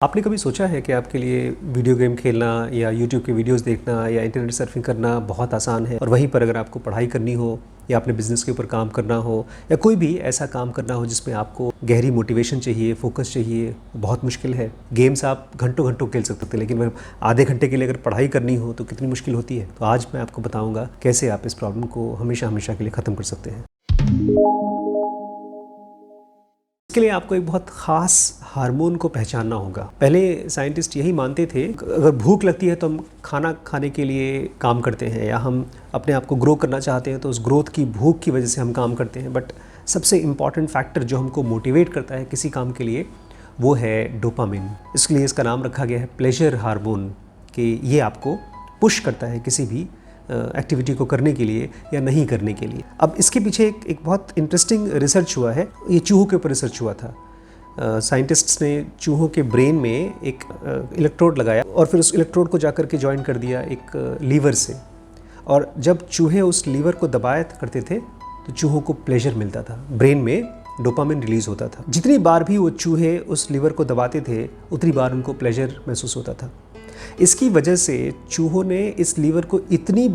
आपने कभी सोचा है कि आपके लिए वीडियो गेम खेलना या यूट्यूब के वीडियोस देखना या इंटरनेट सर्फिंग करना बहुत आसान है और वहीं पर अगर आपको पढ़ाई करनी हो या अपने बिजनेस के ऊपर काम करना हो या कोई भी ऐसा काम करना हो जिसमें आपको गहरी मोटिवेशन चाहिए, फोकस चाहिए, बहुत मुश्किल है। गेम्स आप घंटों घंटों खेल सकते थे, लेकिन आधे घंटे के लिए अगर पढ़ाई करनी हो तो कितनी मुश्किल होती है। तो आज मैं आपको बताऊँगा कैसे आप इस प्रॉब्लम को हमेशा हमेशा के लिए ख़त्म कर सकते हैं। इसके लिए आपको एक बहुत ख़ास हार्मोन को पहचानना होगा। पहले साइंटिस्ट यही मानते थे अगर भूख लगती है तो हम खाना खाने के लिए काम करते हैं, या हम अपने आप को ग्रो करना चाहते हैं तो उस ग्रोथ की भूख की वजह से हम काम करते हैं। बट सबसे इम्पॉर्टेंट फैक्टर जो हमको मोटिवेट करता है किसी काम के लिए वो है डोपामिन। इसलिए इसका नाम रखा गया है प्लेजर हार्मोन, कि ये आपको पुश करता है किसी भी एक्टिविटी को करने के लिए या नहीं करने के लिए। अब इसके पीछे एक बहुत इंटरेस्टिंग रिसर्च हुआ है। ये चूहों के ऊपर रिसर्च हुआ था। साइंटिस्ट्स ने चूहों के ब्रेन में एक इलेक्ट्रोड लगाया और फिर उस इलेक्ट्रोड को जाकर के जॉइन कर दिया एक लीवर से, और जब चूहे उस लीवर को दबाया करते थे तो चूहों को प्लेजर मिलता था, ब्रेन में डोपामिन रिलीज़ होता था। जितनी बार भी वो चूहे उस लीवर को दबाते थे उतनी बार उनको प्लेजर महसूस होता था। इसकी वजह से चूहों ने इस लीवर को इतनी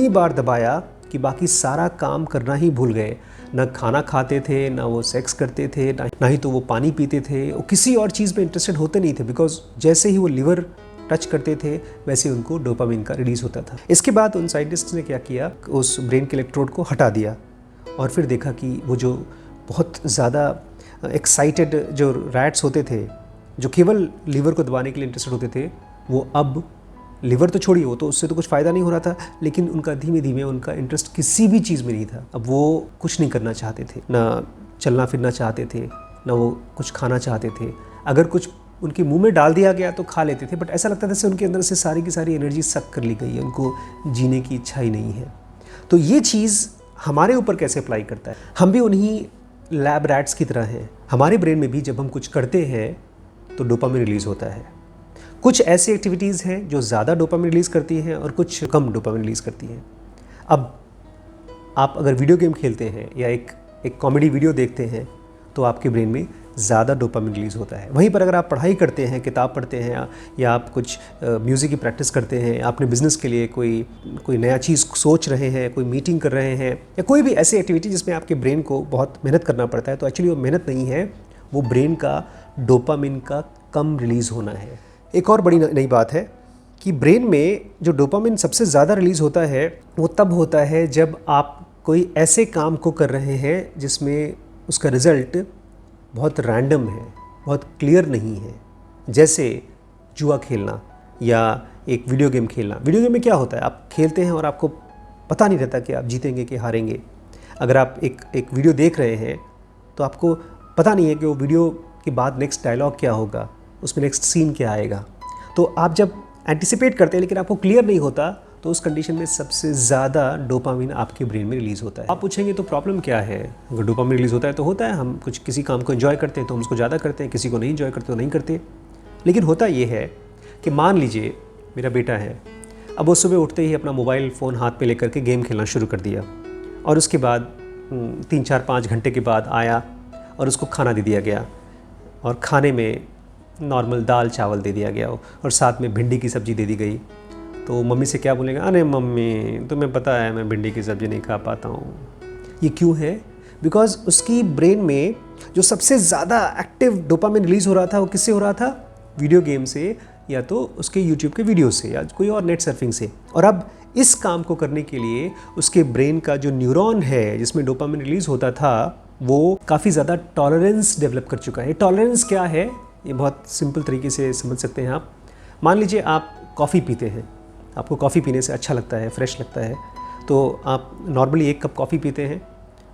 बार दबाया कि बाकी सारा काम करना ही भूल गए। ना खाना खाते थे, ना वो सेक्स करते थे, ना ही तो वो पानी पीते थे। वो किसी और चीज़ में इंटरेस्टेड होते नहीं थे, बिकॉज जैसे ही वो लीवर टच करते थे वैसे उनको डोपामिन का रिलीज़ होता था। इसके बाद उन साइंटिस्ट ने क्या किया, उस ब्रेन के इलेक्ट्रोड को हटा दिया और फिर देखा कि वो जो बहुत ज़्यादा एक्साइटेड जो रैट्स होते थे, जो केवल लीवर को दबाने के लिए इंटरेस्टेड होते थे, वो अब लिवर तो छोड़िए, वो तो उससे तो कुछ फ़ायदा नहीं हो रहा था, लेकिन उनका धीमे धीमे उनका इंटरेस्ट किसी भी चीज़ में नहीं था। अब वो कुछ नहीं करना चाहते थे, ना चलना फिरना चाहते थे, ना वो कुछ खाना चाहते थे। अगर कुछ उनके मुंह में डाल दिया गया तो खा लेते थे, बट ऐसा लगता था जैसे उनके अंदर से सारी की सारी एनर्जी सक कर ली गई है, उनको जीने की इच्छा ही नहीं है। तो ये चीज़ हमारे ऊपर कैसे अप्लाई करता है? हम भी उन्हीं लैब रैट्स की तरह हैं। हमारे ब्रेन में भी जब हम कुछ करते हैं तो डोपामिन रिलीज़ होता है। कुछ ऐसी एक्टिविटीज़ हैं जो ज़्यादा डोपामिन रिलीज़ करती हैं और कुछ कम डोपामिन रिलीज़ करती हैं। अब आप अगर वीडियो गेम खेलते हैं या एक कॉमेडी वीडियो देखते हैं तो आपके ब्रेन में ज़्यादा डोपामिन रिलीज़ होता है। वहीं पर अगर आप पढ़ाई करते हैं, किताब पढ़ते हैं, या आप कुछ म्यूज़िक की प्रैक्टिस करते हैं, अपने बिज़नेस के लिए कोई नया चीज़ सोच रहे हैं, कोई मीटिंग कर रहे हैं, या कोई भी ऐसी एक्टिविटी जिसमें आपके ब्रेन को बहुत मेहनत करना पड़ता है, तो एक्चुअली वो मेहनत नहीं है, वो ब्रेन का डोपामिन का कम रिलीज़ होना है। एक और बड़ी नई बात है कि ब्रेन में जो डोपामिन सबसे ज़्यादा रिलीज़ होता है वो तब होता है जब आप कोई ऐसे काम को कर रहे हैं जिसमें उसका रिज़ल्ट बहुत रैंडम है, बहुत क्लियर नहीं है। जैसे जुआ खेलना या एक वीडियो गेम खेलना। वीडियो गेम में क्या होता है, आप खेलते हैं और आपको पता नहीं रहता कि आप जीतेंगे कि हारेंगे। अगर आप एक वीडियो देख रहे हैं तो आपको पता नहीं है कि वो वीडियो के बाद नेक्स्ट डायलॉग क्या होगा, उसमें नेक्स्ट सीन क्या आएगा। तो आप जब एंटिसिपेट करते हैं लेकिन आपको क्लियर नहीं होता, तो उस कंडीशन में सबसे ज़्यादा डोपामिन आपके ब्रेन में रिलीज़ होता है। आप पूछेंगे तो प्रॉब्लम क्या है? अगर डोपामिन रिलीज़ होता है तो होता है, हम किसी काम को एंजॉय करते हैं तो हम उसको ज़्यादा करते हैं, किसी को नहीं एंजॉय करते तो नहीं करते। लेकिन होता ये है कि मान लीजिए मेरा बेटा है, अब वो सुबह उठते ही अपना मोबाइल फ़ोन हाथ में लेकर के गेम खेलना शुरू कर दिया, और उसके बाद 3-4-5 घंटे के बाद आया और उसको खाना दे दिया गया, और खाने में नॉर्मल दाल चावल दे दिया गया हो और साथ में भिंडी की सब्ज़ी दे दी गई। तो मम्मी से क्या बोलेगा? अरे मम्मी, तुम्हें पता है मैं भिंडी की सब्ज़ी नहीं खा पाता हूँ। ये क्यों है? बिकॉज उसकी ब्रेन में जो सबसे ज़्यादा एक्टिव डोपामिन रिलीज़ हो रहा था वो किससे हो रहा था? वीडियो गेम से, या तो उसके यूट्यूब के वीडियो से, या कोई और नेट सर्फिंग से। और अब इस काम को करने के लिए उसके ब्रेन का जो न्यूरॉन है जिसमें डोपामिन रिलीज़ होता था वो काफ़ी ज़्यादा टॉलरेंस डेवलप कर चुका है। टॉलरेंस क्या है, ये बहुत सिंपल तरीके से समझ सकते हैं आप। मान लीजिए आप कॉफ़ी पीते हैं, आपको कॉफ़ी पीने से अच्छा लगता है, फ्रेश लगता है, तो आप नॉर्मली 1 कप कॉफ़ी पीते हैं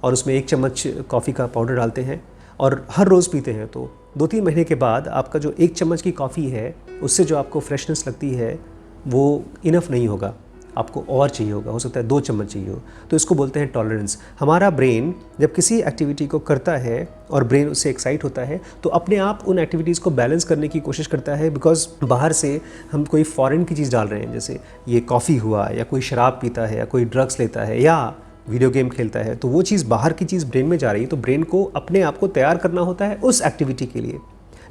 और उसमें 1 चम्मच कॉफ़ी का पाउडर डालते हैं और हर रोज़ पीते हैं। तो 2-3 महीने के बाद आपका जो 1 चम्मच की कॉफ़ी है उससे जो आपको फ्रेशनेस लगती है वो इनफ नहीं होगा, आपको और चाहिए होगा, हो सकता है 2 चम्मच चाहिए हो। तो इसको बोलते हैं टॉलरेंस। हमारा ब्रेन जब किसी एक्टिविटी को करता है और ब्रेन उससे एक्साइट होता है तो अपने आप उन एक्टिविटीज़ को बैलेंस करने की कोशिश करता है, बिकॉज बाहर से हम कोई फॉरेन की चीज़ डाल रहे हैं, जैसे ये कॉफ़ी हुआ, या कोई शराब पीता है, या कोई ड्रग्स लेता है, या वीडियो गेम खेलता है, तो वो चीज़ बाहर की चीज़ ब्रेन में जा रही है, तो ब्रेन को अपने आप को तैयार करना होता है उस एक्टिविटी के लिए।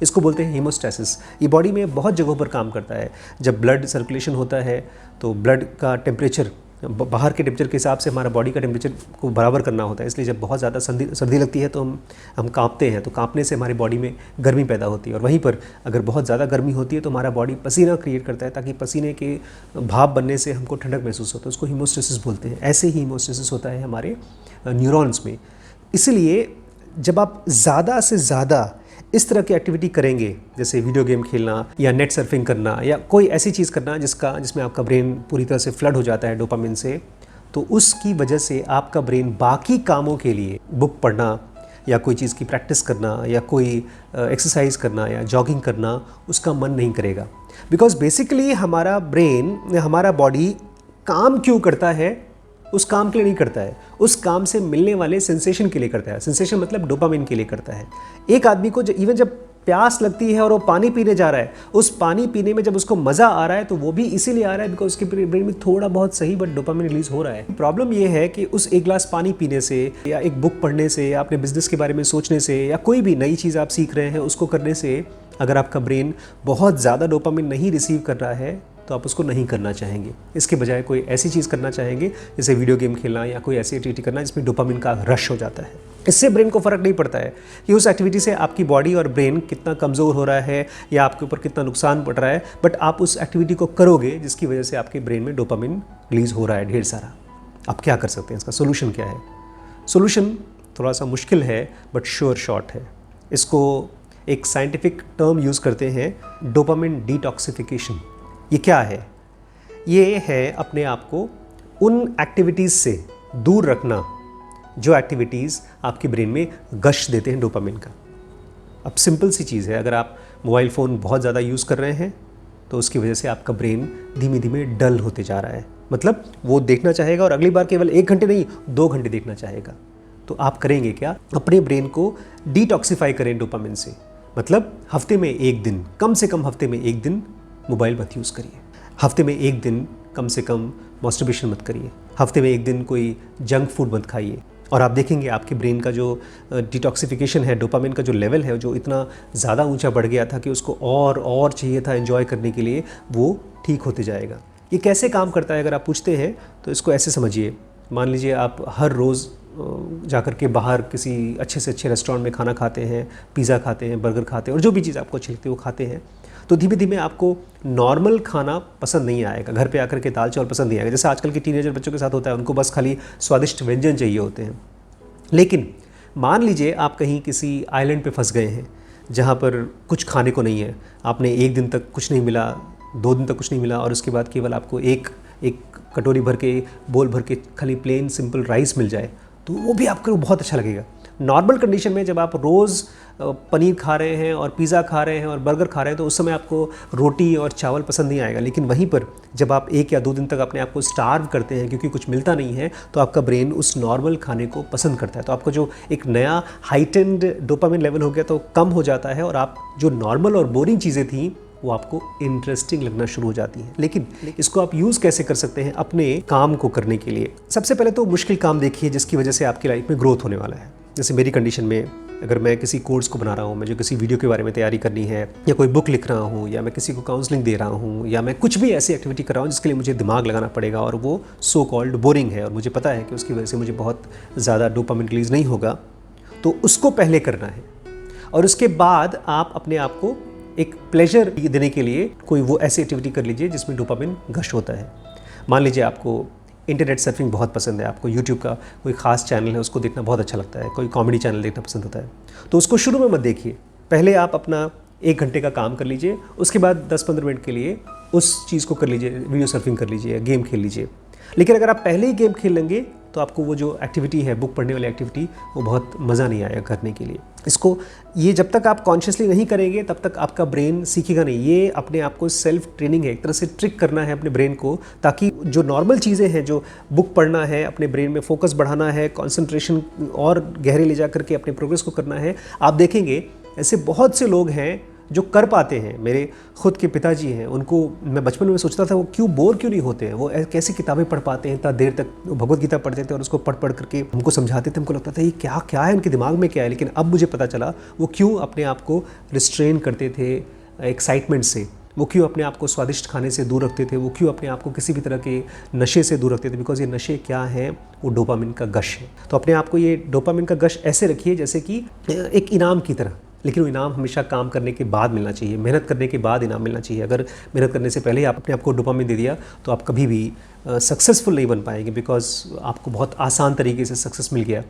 इसको बोलते हैं हीमोस्टैसिस। ये बॉडी में बहुत जगहों पर काम करता है। जब ब्लड सर्कुलेशन होता है तो ब्लड का टेम्परेचर बाहर के टेम्परेचर के हिसाब से हमारा बॉडी का टेम्परेचर को बराबर करना होता है। इसलिए जब बहुत ज़्यादा सर्दी लगती है तो हम कांपते हैं, तो कांपने से हमारी बॉडी में गर्मी पैदा होती है। और वहीं पर अगर बहुत ज़्यादा गर्मी होती है तो हमारा बॉडी पसीना क्रिएट करता है, ताकि पसीने के भाप बनने से हमको ठंडक महसूस होता है। उसको हीमोस्टैसिस बोलते हैं। ऐसे ही हीमोस्टैसिस होता है हमारे न्यूरॉन्स में। इसलिए जब आप ज़्यादा से ज़्यादा इस तरह की एक्टिविटी करेंगे, जैसे वीडियो गेम खेलना या नेट सर्फिंग करना या कोई ऐसी चीज़ करना जिसमें आपका ब्रेन पूरी तरह से फ्लड हो जाता है डोपामिन से, तो उसकी वजह से आपका ब्रेन बाकी कामों के लिए, बुक पढ़ना या कोई चीज़ की प्रैक्टिस करना या कोई एक्सरसाइज करना या जॉगिंग करना, उसका मन नहीं करेगा। बिकॉज बेसिकली हमारा ब्रेन, हमारा बॉडी काम क्यों करता है? उस काम के लिए नहीं करता है, उस काम से मिलने वाले सेंसेशन के लिए करता है। सेंसेशन मतलब डोपामिन के लिए करता है। एक आदमी को इवन जब प्यास लगती है और वो पानी पीने जा रहा है, उस पानी पीने में जब उसको मज़ा आ रहा है तो वो भी इसीलिए आ रहा है बिकॉज उसके ब्रेन में थोड़ा बहुत सही बट डोपामिन रिलीज हो रहा है। प्रॉब्लम ये है कि उस एक गिलास पानी पीने से या एक बुक पढ़ने से या अपने बिजनेस के बारे में सोचने से या कोई भी नई चीज़ आप सीख रहे हैं उसको करने से, अगर आपका ब्रेन बहुत ज़्यादा डोपामिन नहीं रिसीव कर रहा है तो आप उसको नहीं करना चाहेंगे। इसके बजाय कोई ऐसी चीज़ करना चाहेंगे जैसे वीडियो गेम खेलना या कोई ऐसी एक्टिविटी करना जिसमें डोपामिन का रश हो जाता है। इससे ब्रेन को फ़र्क नहीं पड़ता है कि उस एक्टिविटी से आपकी बॉडी और ब्रेन कितना कमज़ोर हो रहा है या आपके ऊपर कितना नुकसान पड़ रहा है, बट आप उस एक्टिविटी को करोगे जिसकी वजह से आपके ब्रेन में डोपामिन रिलीज़ हो रहा है ढेर सारा। आप क्या कर सकते हैं? इसका सोल्यूशन क्या है? सोल्यूशन थोड़ा सा मुश्किल है बट श्योर शॉट है। इसको एक साइंटिफिक टर्म यूज़ करते हैं, डोपामिन डिटॉक्सिफिकेशन। ये क्या है? ये है अपने आप को उन एक्टिविटीज़ से दूर रखना जो एक्टिविटीज़ आपके ब्रेन में गश देते हैं डोपामिन का। अब सिंपल सी चीज़ है, अगर आप मोबाइल फ़ोन बहुत ज़्यादा यूज़ कर रहे हैं तो उसकी वजह से आपका ब्रेन धीमे धीमे डल होते जा रहा है। मतलब वो देखना चाहेगा और अगली बार केवल 1 घंटे नहीं 2 घंटे देखना चाहेगा। तो आप करेंगे क्या? अपने ब्रेन को डिटॉक्सिफाई करें डोपामिन से। मतलब हफ्ते में 1 दिन, कम से कम हफ्ते में 1 दिन मोबाइल मत यूज़ करिए। हफ्ते में 1 दिन कम से कम मॉस्टरबेशन मत करिए। हफ्ते में 1 दिन कोई जंक फूड मत खाइए। और आप देखेंगे आपके ब्रेन का जो डिटॉक्सिफिकेशन है, डोपामिन का जो लेवल है, जो इतना ज़्यादा ऊंचा बढ़ गया था कि उसको और चाहिए था एंजॉय करने के लिए, वो ठीक होते जाएगा। ये कैसे काम करता है अगर आप पूछते हैं तो इसको ऐसे समझिए। मान लीजिए आप हर रोज़ जाकर के बाहर किसी अच्छे से अच्छे रेस्टोरेंट में खाना खाते हैं, पिज़्ज़ा खाते हैं, बर्गर खाते हैं और जो भी चीज़ आपको अच्छी लगती है वो खाते हैं, तो धीमे धीमे आपको नॉर्मल खाना पसंद नहीं आएगा। घर पे आकर के दाल चावल पसंद नहीं आएगा, जैसे आजकल के टीनेजर बच्चों के साथ होता है, उनको बस खाली स्वादिष्ट व्यंजन चाहिए होते हैं। लेकिन मान लीजिए आप कहीं किसी आइलैंड पे फंस गए हैं जहाँ पर कुछ खाने को नहीं है, आपने 1 दिन तक कुछ नहीं मिला, 2 दिन तक कुछ नहीं मिला और उसके बाद केवल आपको एक कटोरी भर के, बोल भर के खाली प्लेन सिंपल राइस मिल जाए, तो वो भी आपको बहुत अच्छा लगेगा। नॉर्मल कंडीशन में जब आप रोज़ पनीर खा रहे हैं और पिज़्ज़ा खा रहे हैं और बर्गर खा रहे हैं तो उस समय आपको रोटी और चावल पसंद नहीं आएगा। लेकिन वहीं पर जब आप 1 या 2 दिन तक अपने आप को स्टार्व करते हैं क्योंकि कुछ मिलता नहीं है, तो आपका ब्रेन उस नॉर्मल खाने को पसंद करता है। तो आपको जो एक नया हाइटेंड डोपामिन लेवल हो गया तो कम हो जाता है और आप जो नॉर्मल और बोरिंग चीज़ें थी वो आपको इंटरेस्टिंग लगना शुरू हो जाती है। लेकिन इसको आप यूज़ कैसे कर सकते हैं अपने काम को करने के लिए? सबसे पहले तो मुश्किल काम देखिए जिसकी वजह से आपकी लाइफ में ग्रोथ होने वाला है। जैसे मेरी कंडीशन में अगर मैं किसी कोर्स को बना रहा हूँ, मुझे किसी वीडियो के बारे में तैयारी करनी है या कोई बुक लिख रहा हूँ या मैं किसी को काउंसलिंग दे रहा हूँ या मैं कुछ भी ऐसी एक्टिविटी कर रहा हूँ जिसके लिए मुझे दिमाग लगाना पड़ेगा और वो सो कॉल्ड बोरिंग है और मुझे पता है कि उसकी वजह से मुझे बहुत ज़्यादा डोपामिन रिलीज़ नहीं होगा, तो उसको पहले करना है। और उसके बाद आप अपने आप को एक प्लेजर देने के लिए कोई वो ऐसी एक्टिविटी कर लीजिए जिसमें डोपामिन गश होता है। मान लीजिए आपको इंटरनेट सर्फिंग बहुत पसंद है, आपको यूट्यूब का कोई ख़ास चैनल है उसको देखना बहुत अच्छा लगता है, कोई कॉमेडी चैनल देखना पसंद होता है, तो उसको शुरू में मत देखिए। पहले आप अपना 1 घंटे का काम कर लीजिए, उसके बाद 10-15 मिनट के लिए उस चीज़ को कर लीजिए, वीडियो सर्फिंग कर लीजिए, गेम खेल लीजिए। लेकिन अगर आप पहले ही गेम खेल लेंगे तो आपको वो जो एक्टिविटी है, बुक पढ़ने वाली एक्टिविटी, वो बहुत मज़ा नहीं आएगा करने के लिए। ये जब तक आप कॉन्शियसली नहीं करेंगे तब तक आपका ब्रेन सीखेगा नहीं। ये अपने आप को सेल्फ ट्रेनिंग है, एक तरह से ट्रिक करना है अपने ब्रेन को, ताकि जो नॉर्मल चीज़ें हैं, जो बुक पढ़ना है, अपने ब्रेन में फोकस बढ़ाना है, कॉन्सेंट्रेशन और गहरे ले जा करके अपने प्रोग्रेस को करना है। आप देखेंगे ऐसे बहुत से लोग हैं जो कर पाते हैं, मेरे खुद के पिताजी हैं, उनको मैं बचपन में सोचता था वो क्यों बोर क्यों नहीं होते हैं, वो कैसी किताबें पढ़ पाते हैं इतना देर तक। भगवत गीता पढ़ते थे और उसको पढ़ पढ़ करके हमको समझाते थे, हमको लगता था ये क्या क्या है, उनके दिमाग में क्या है। लेकिन अब मुझे पता चला वो क्यों अपने आप को रिस्ट्रेन करते थे एक्साइटमेंट से, वो क्यों अपने आप को स्वादिष्ट खाने से दूर रखते थे, वो क्यों अपने आप को किसी भी तरह के नशे से दूर रखते थे। बिकॉज ये नशे क्या हैं, वो डोपामिन का गश है। तो अपने आप को ये डोपामिन का गश ऐसे रखिए जैसे कि एक इनाम की तरह, लेकिन वो इनाम हमेशा काम करने के बाद मिलना चाहिए, मेहनत करने के बाद इनाम मिलना चाहिए। अगर मेहनत करने से पहले ही आप अपने आप को डोपामिन दे दिया तो आप कभी भी सक्सेसफुल नहीं बन पाएंगे, बिकॉज आपको बहुत आसान तरीके से सक्सेस मिल गया।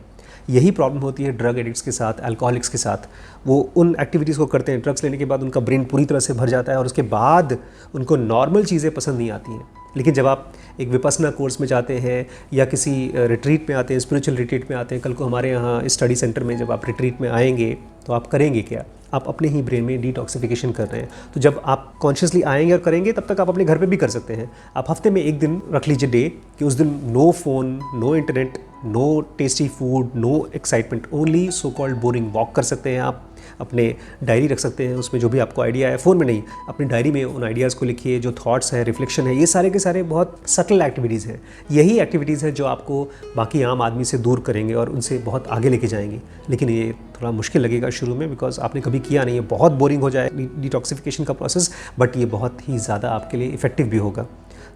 यही प्रॉब्लम होती है ड्रग एडिक्ट्स के साथ, अल्कोहलिक्स के साथ। वो उन एक्टिविटीज़ को करते हैं, ड्रग्स लेने के बाद उनका ब्रेन पूरी तरह से भर जाता है और उसके बाद उनको नॉर्मल चीज़ें पसंद नहीं आती हैं। लेकिन जब आप एक विपस्सना कोर्स में जाते हैं या किसी रिट्रीट में आते हैं, स्पिरिचुअल रिट्रीट में आते हैं, कल को हमारे यहाँ स्टडी सेंटर में जब आप रिट्रीट में आएंगे तो आप करेंगे क्या, आप अपने ही ब्रेन में डिटॉक्सिफिकेशन कर रहे हैं। तो जब आप कॉन्शियसली आएंगे और करेंगे तब तक आप अपने घर पे भी कर सकते हैं। आप हफ्ते में एक दिन रख लीजिए डे कि उस दिन no phone, no internet, no tasty food, no excitement, only so called boring walk कर सकते हैं। आप अपने डायरी रख सकते हैं, उसमें जो भी आपको आइडिया है, फ़ोन में नहीं, अपनी डायरी में उन आइडियाज़ को लिखिए, जो थॉट्स हैं, रिफ्लेक्शन है, ये सारे के सारे बहुत सटल एक्टिविटीज़ हैं। यही एक्टिविटीज़ हैं जो आपको बाकी आम आदमी से दूर करेंगे और उनसे बहुत आगे लेके जाएंगे। लेकिन ये थोड़ा मुश्किल लगेगा शुरू में, बिकॉज आपने कभी किया नहीं है, बहुत बोरिंग हो जाए डिटॉक्सिफिकेशन का प्रोसेस, बट ये बहुत ही ज़्यादा आपके लिए इफ़ेक्टिव भी होगा।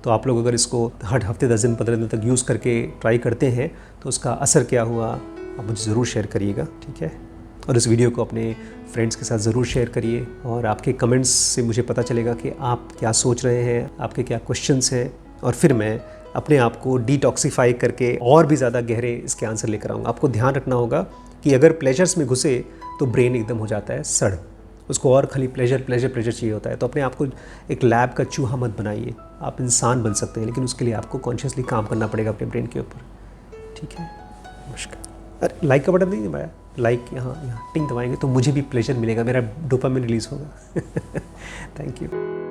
तो आप लोग अगर इसको हर हफ्ते 10 दिन 15 दिन तक यूज़ करके ट्राई करते हैं तो उसका असर क्या हुआ आप मुझे ज़रूर शेयर करिएगा, ठीक है। और इस वीडियो को अपने फ्रेंड्स के साथ ज़रूर शेयर करिए और आपके कमेंट्स से मुझे पता चलेगा कि आप क्या सोच रहे हैं, आपके क्या क्वेश्चंस हैं, और फिर मैं अपने आप को डिटॉक्सीफाई करके और भी ज़्यादा गहरे इसके आंसर लेकर आऊँगा। आपको ध्यान रखना होगा कि अगर प्लेजर्स में घुसे तो ब्रेन एकदम हो जाता है सड़, उसको और खाली प्लेजर प्लेजर प्लेजर चाहिए होता है। तो अपने आप को एक लैब का चूहा मत बनाइए, आप इंसान बन सकते हैं, लेकिन उसके लिए आपको कॉन्शियसली काम करना पड़ेगा अपने ब्रेन के ऊपर, ठीक है। नमस्कार। अरे लाइक का बटन नहीं दबाया, लाइक यहाँ टिंग दबाएंगे तो मुझे भी प्लेजर मिलेगा, मेरा डोपामिन रिलीज़ होगा। Thank you.